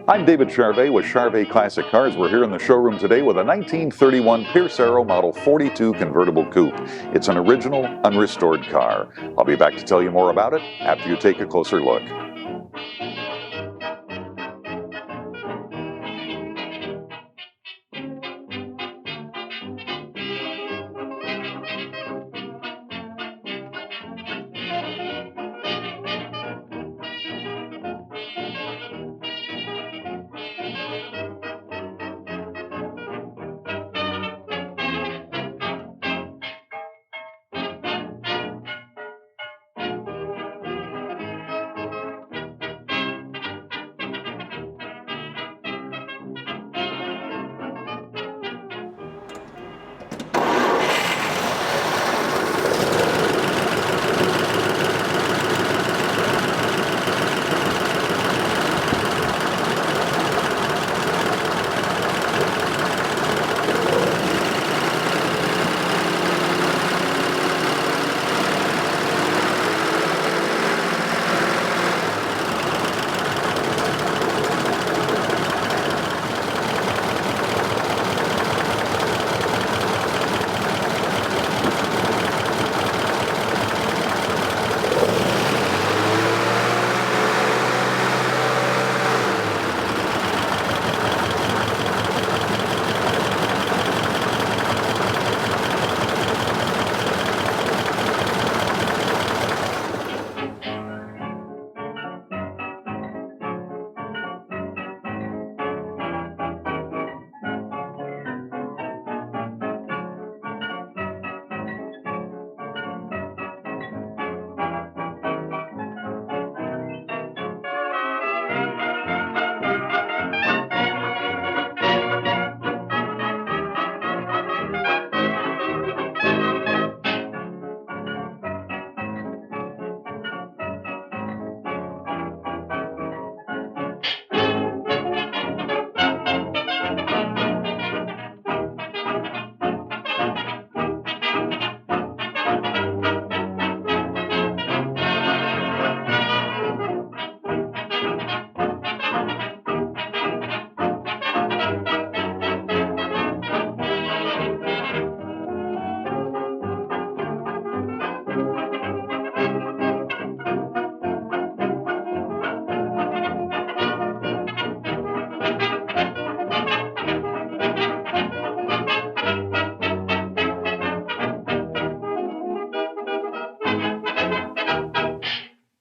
I'm David Charvet with Charvet Classic Cars. We're here in the showroom today with a 1931 Pierce Arrow Model 42 Convertible Coupe. It's an original, unrestored car. I'll be back to tell you more about it after you take a closer look.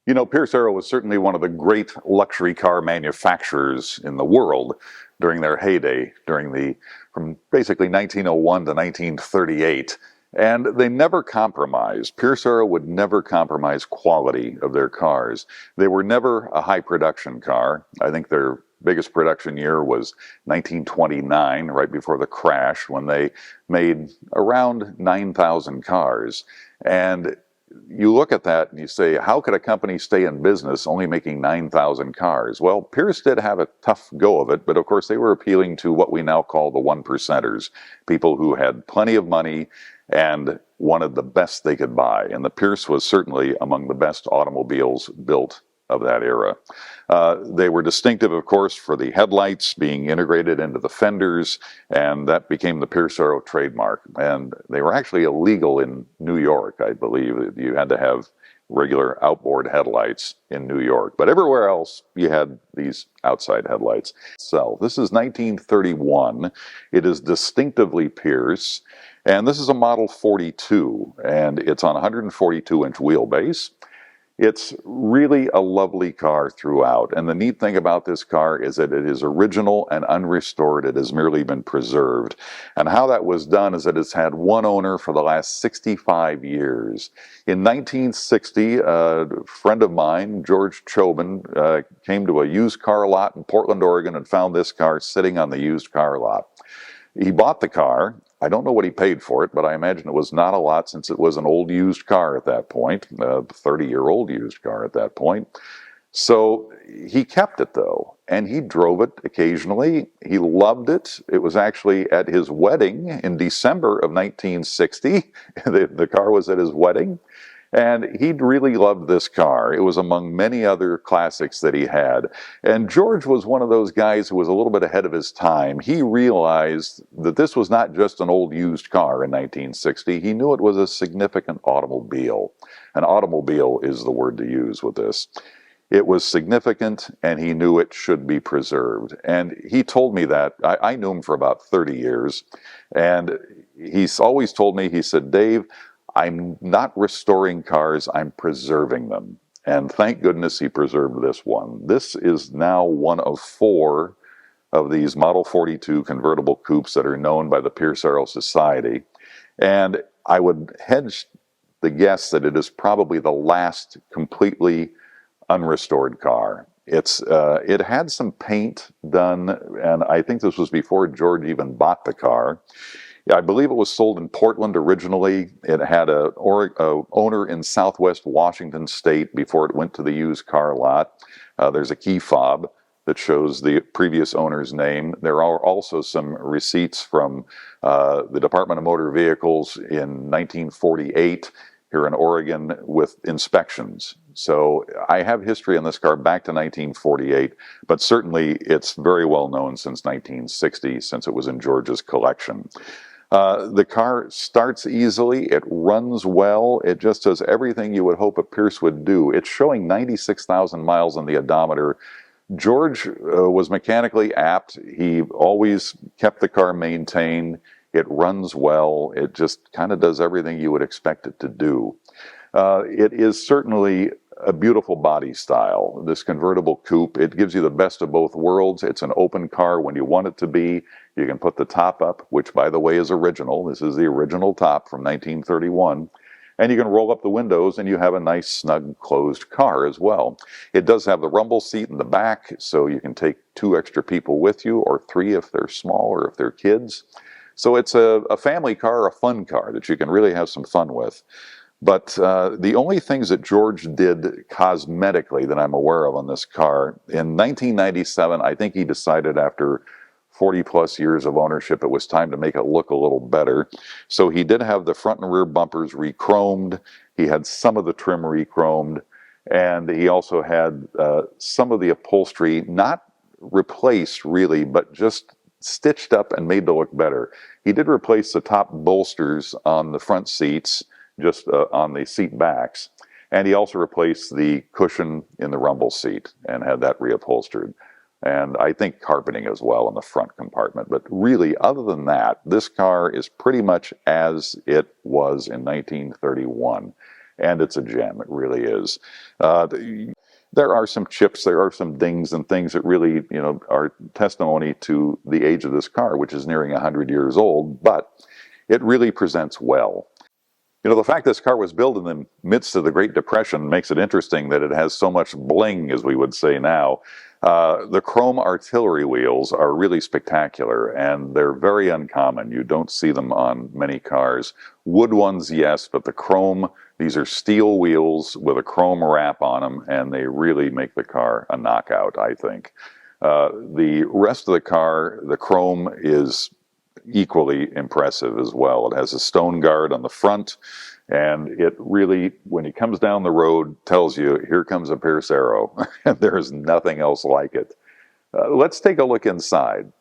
You know, Pierce Arrow was certainly one of the great luxury car manufacturers in the world during their heyday, from basically 1901 to 1938. And they never compromised. Pierce Arrow would never compromise quality of their cars. They were never a high production car. I think their biggest production year was 1929, right before the crash, when they made around 9,000 cars. And you look at that and you say, how could a company stay in business only making 9,000 cars? Well, Pierce did have a tough go of it, but of course they were appealing to what we now call the one percenters, people who had plenty of money and wanted the best they could buy. And the Pierce was certainly among the best automobiles built of that era. They were distinctive, of course, for the headlights being integrated into the fenders, and that became the Pierce Arrow trademark. And they were actually illegal in New York, I believe. You had to have regular outboard headlights in New York, but everywhere else you had these outside headlights. So this is 1931. It is distinctively Pierce, and this is a Model 42, and it's on a 142-inch wheelbase. It's really a lovely car throughout, and the neat thing about this car is that it is original and unrestored. It has merely been preserved. And how that was done is that it's had one owner for the last 65 years. In 1960, a friend of mine, George Chobin, came to a used car lot in Portland, Oregon, and found this car sitting on the used car lot. He bought the car. I don't know what he paid for it, but I imagine it was not a lot since it was an old used car at that point, a 30-year-old used car at that point. So he kept it, though, and he drove it occasionally. He loved it. It was actually at his wedding in December of 1960. The car was at his wedding. And he really loved this car. It was among many other classics that he had. And George was one of those guys who was a little bit ahead of his time. He realized that this was not just an old used car in 1960. He knew it was a significant automobile. An automobile is the word to use with this. It was significant, and he knew it should be preserved. And he told me that. I knew him for about 30 years. And he's always told me, he said, Dave, I'm not restoring cars, I'm preserving them. And thank goodness he preserved this one. This is now one of 4 of these Model 42 convertible coupes that are known by the Pierce Arrow Society. And I would hedge the guess that it is probably the last completely unrestored car. It had some paint done, and I think this was before George even bought the car. I believe it was sold in Portland originally. It had a owner in Southwest Washington State before it went to the used car lot. There's a key fob that shows the previous owner's name. There are also some receipts from the Department of Motor Vehicles in 1948 here in Oregon with inspections. So I have history on this car back to 1948, but certainly it's very well known since 1960, since it was in George's collection. The car starts easily, it runs well, it just does everything you would hope a Pierce would do. It's showing 96,000 miles on the odometer. George was mechanically apt. He always kept the car maintained. It runs well. It just kind of does everything you would expect it to do. It is certainly a beautiful body style. This convertible coupe, it gives you the best of both worlds. It's an open car when you want it to be. You can put the top up, which by the way is original. This is the original top from 1931. And you can roll up the windows and you have a nice snug closed car as well. It does have the rumble seat in the back, so you can take 2 extra people with you, or 3 if they're small or if they're kids. So it's a family car, a fun car that you can really have some fun with. But the only things that George did cosmetically that I'm aware of on this car, in 1997, I think he decided after 40 plus years of ownership, it was time to make it look a little better. So he did have the front and rear bumpers re-chromed. He had some of the trim re-chromed. And he also had some of the upholstery, not replaced really, but just stitched up and made to look better. He did replace the top bolsters on the front seats, just on the seat backs. And he also replaced the cushion in the rumble seat and had that reupholstered. And I think carpeting as well in the front compartment. But really, other than that, this car is pretty much as it was in 1931. And it's a gem, it really is. There are some chips, there are some dings and things that really, are testimony to the age of this car, which is nearing 100 years old, but it really presents well. The fact this car was built in the midst of the Great Depression makes it interesting that it has so much bling, as we would say now. The chrome artillery wheels are really spectacular, and they're very uncommon. You don't see them on many cars. Wood ones, yes, but the chrome, these are steel wheels with a chrome wrap on them, and they really make the car a knockout, I think. The rest of the car, the chrome is equally impressive as well. It has a stone guard on the front, and it really, when it comes down the road, tells you, here comes a Pierce Arrow, and there's nothing else like it. Let's take a look inside.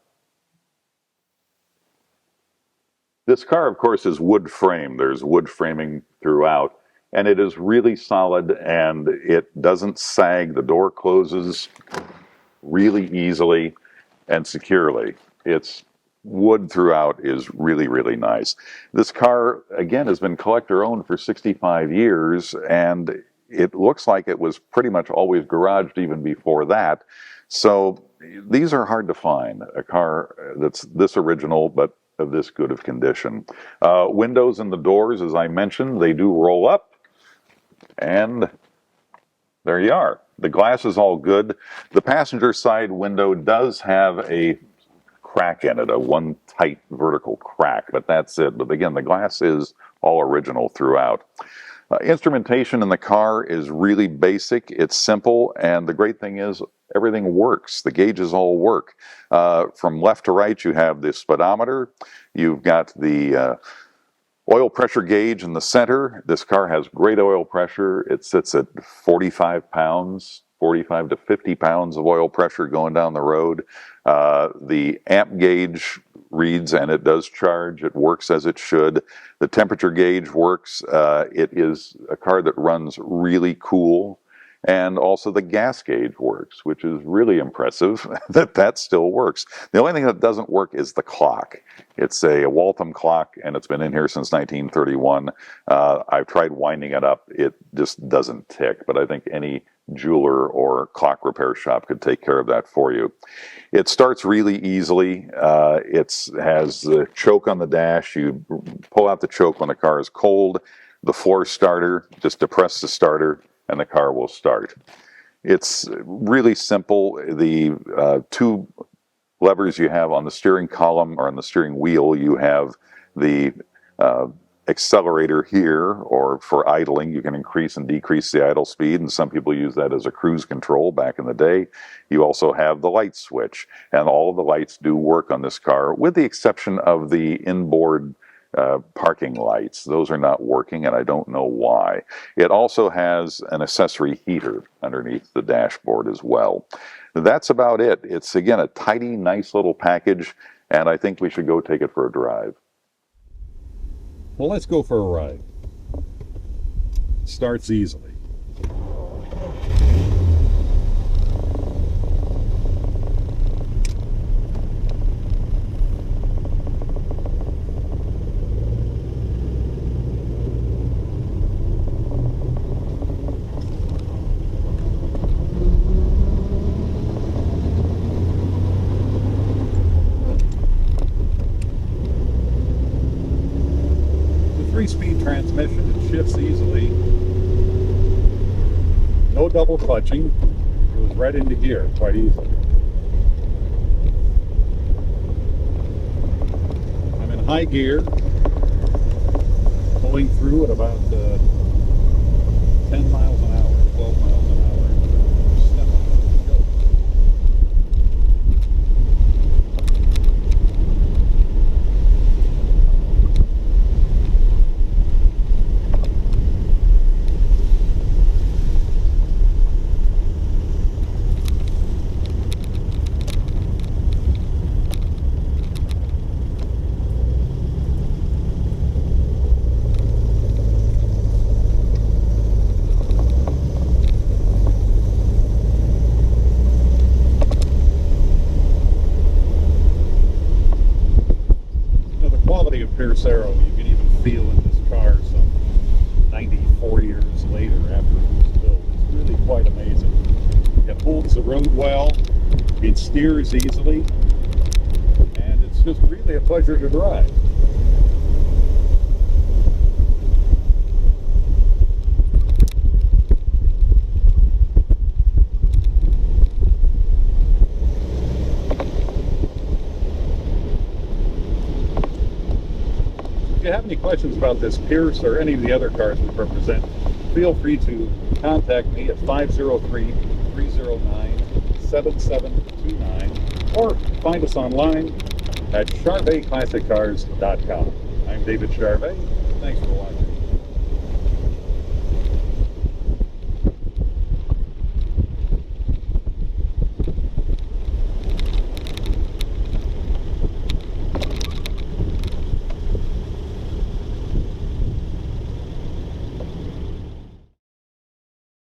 This car, of course, is wood frame. There's wood framing throughout, and it is really solid, and it doesn't sag. The door closes really easily and securely. It's wood throughout is really, really nice. This car, again, has been collector owned for 65 years, and it looks like it was pretty much always garaged even before that. So these are hard to find, a car that's this original, but of this good of condition. Windows and the doors, as I mentioned, they do roll up, and there you are. The glass is all good. The passenger side window does have a crack in it, a one tight vertical crack, but that's it. But again, the glass is all original throughout. Instrumentation in the car is really basic, it's simple, and the great thing is everything works. The gauges all work. From left to right, you have the speedometer, you've got the Oil pressure gauge in the center. This car has great oil pressure. It sits at 45 pounds, 45 to 50 pounds of oil pressure going down the road. The amp gauge reads and it does charge. It works as it should. The temperature gauge works. It is a car that runs really cool. And also the gas gauge works, which is really impressive that still works. The only thing that doesn't work is the clock. It's a Waltham clock, and it's been in here since 1931. I've tried winding it up. It just doesn't tick, but I think any jeweler or clock repair shop could take care of that for you. It starts really easily. It has the choke on the dash. You pull out the choke when the car is cold. The floor starter, just depress the starter, and the car will start. It's really simple. The two levers you have on the steering column or on the steering wheel, you have the accelerator here, or for idling, you can increase and decrease the idle speed, and some people use that as a cruise control back in the day. You also have the light switch, and all of the lights do work on this car, with the exception of the inboard parking lights. Those are not working, and I don't know why. It also has an accessory heater underneath the dashboard as well. That's about it. It's, again, a tidy, nice little package, and I think we should go take it for a drive. Well, let's go for a ride. It starts easily. Three-speed transmission, it shifts easily. No double clutching. It goes right into gear quite easily. I'm in high gear, pulling through at about 10 miles an hour, 12 miles an hour. Step on it, go. Pierce-Arrow, you can even feel in this car some 94 years later after it was built. It's really quite amazing. It holds the road well, it steers easily, and it's just really a pleasure to drive. If you have any questions about this Pierce or any of the other cars we represent, feel free to contact me at 503-309-7729 or find us online at charvetclassiccars.com. I'm David Charvet. Thanks for watching.